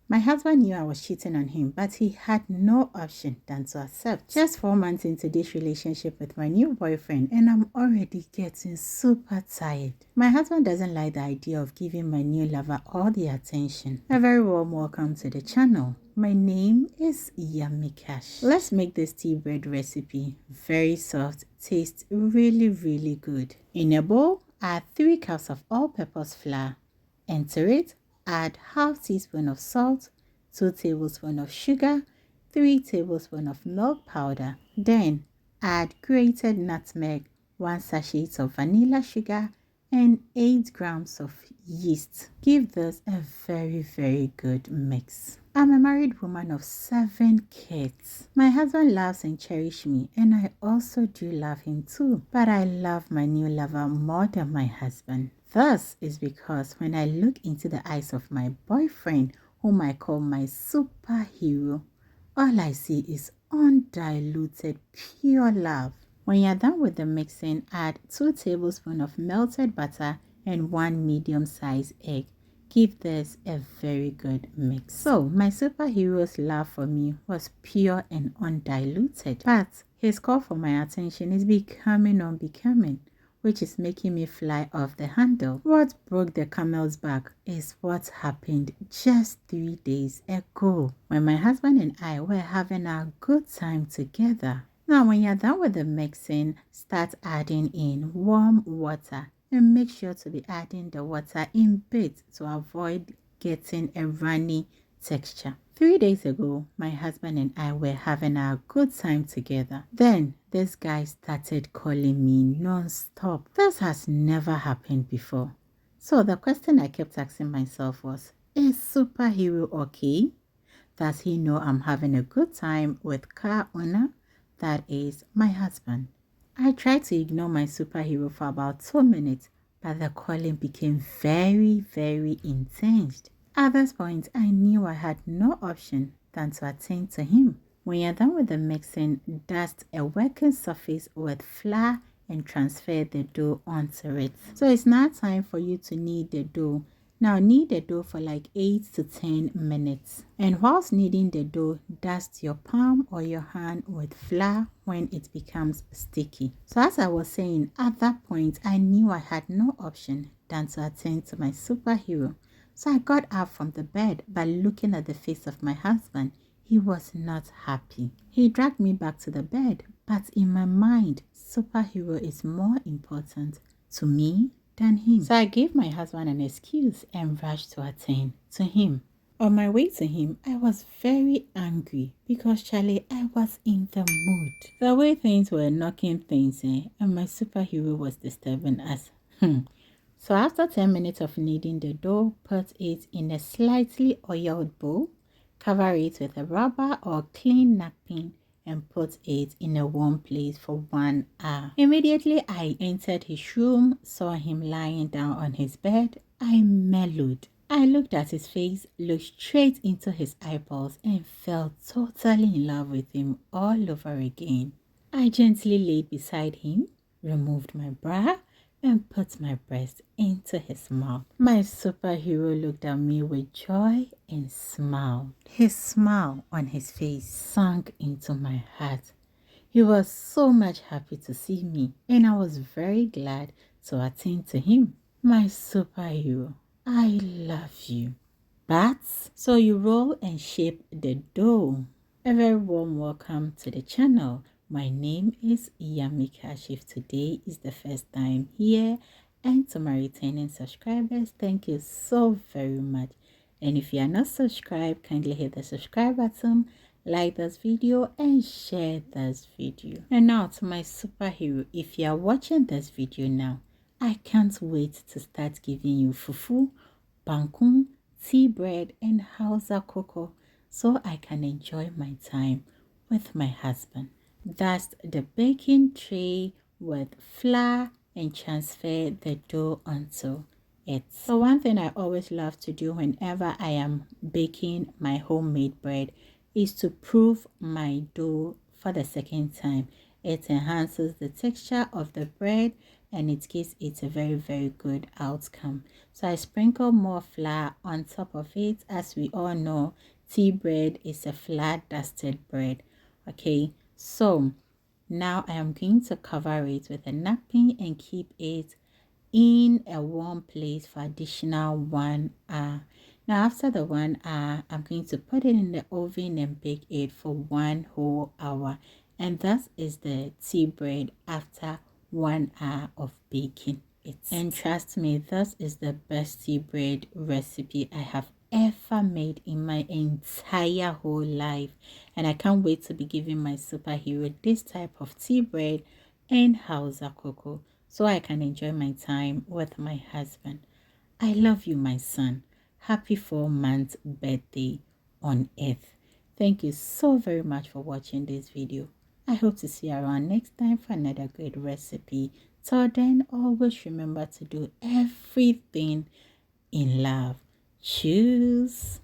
My husband knew I was cheating on him, but he had no option than to accept. Just 4 months into this relationship with my new boyfriend, and I'm already getting super tired. My husband doesn't like the idea of giving my new lover all the attention. A very warm welcome to the channel. My name is Yummy Cash. Let's make this tea bread recipe very soft, tastes really good. In a bowl, add 3 cups of all-purpose flour. Enter it. Add half teaspoon of salt, 2 tablespoons of sugar, 3 tablespoons of milk powder. Then add grated nutmeg, 1 sachet of vanilla sugar, and 8 grams of yeast. Give this a very good mix. I'm a married woman of 7 kids. My husband loves and cherishes me, and I also do love him too. But I love my new lover more than my husband. This is because when I look into the eyes of my boyfriend, whom I call my superhero, all I see is undiluted, pure love. When you're done with the mixing, add 2 tablespoons of melted butter and 1 medium-sized egg. Give this a very good mix. So, my superhero's love for me was pure and undiluted, but his call for my attention is becoming unbecoming, which is making me fly off the handle. What broke the camel's back is what happened just 3 days ago when my husband and I were having a good time together. Now, when you're done with the mixing, start adding in warm water and make sure to be adding the water in bits to avoid getting a runny texture. 3 days ago, my husband and I were having a good time together. Then, this guy started calling me non-stop. This has never happened before. So the question I kept asking myself was, is superhero okay? Does he know I'm having a good time with car owner? That is my husband. I tried to ignore my superhero for about 2 minutes, but the calling became very intense. At this point, I knew I had no option than to attend to him. When you're done with the mixing, dust a working surface with flour and transfer the dough onto it. So it's now time for you to knead the dough. Now knead the dough for like 8 to 10 minutes. And whilst kneading the dough, dust your palm or your hand with flour when it becomes sticky. So as I was saying, at that point, I knew I had no option than to attend to my superhero. So I got up from the bed by looking at the face of my husband. He was not happy. He dragged me back to the bed, but in my mind, superhero is more important to me than him. So I gave my husband an excuse and rushed to attend to him. On my way to him, I was very angry because Charlie, I was in the mood. The way things were knocking things in, and my superhero was disturbing us. So after 10 minutes of kneading the dough, put it in a slightly oiled bowl, cover it with a rubber or clean napkin, and put it in a warm place for 1 hour. Immediately I entered his room, saw him lying down on his bed. I mellowed. I looked at his face, looked straight into his eyeballs, and fell totally in love with him all over again. I gently laid beside him, removed my bra, and put my breast into his mouth. My superhero looked at me with joy and smiled. His smile on his face sank into my heart. He was so much happy to see me, and I was very glad to attend to him. My superhero, I love you. But so you roll and shape the dough. A very warm welcome to the channel. My name is Yummy Cash. If today is the first time here, and to my returning subscribers, thank you so very much. And if you are not subscribed, kindly hit the subscribe button, like this video, and share this video. And now to my superhero, if you are watching this video now, I can't wait to start giving you fufu, pankung, tea bread, and Hausa cocoa so I can enjoy my time with my husband. Dust the baking tray with flour and transfer the dough onto it. So one thing I always love to do whenever I am baking my homemade bread is to proof my dough for the second time. It enhances the texture of the bread and it gives it a very, very good outcome. So I sprinkle more flour on top of it. As we all know, tea bread is a flat dusted bread. Okay, so now I am going to cover it with a napkin and keep it in a warm place for additional 1 hour. Now after the 1 hour, I'm going to put it in the oven and bake it for 1 whole hour. And that is the tea bread after 1 hour of baking it. And trust me, this is the best tea bread recipe I have ever made in my entire whole life. And I can't wait to be giving my superhero this type of tea bread and Hausa cocoa, so I can enjoy my time with my husband. I love you, my son. Happy 4-month birthday on earth. Thank you so very much for watching this video. I hope to see you around next time for another great recipe. Till then, always remember to do everything in love. Choose.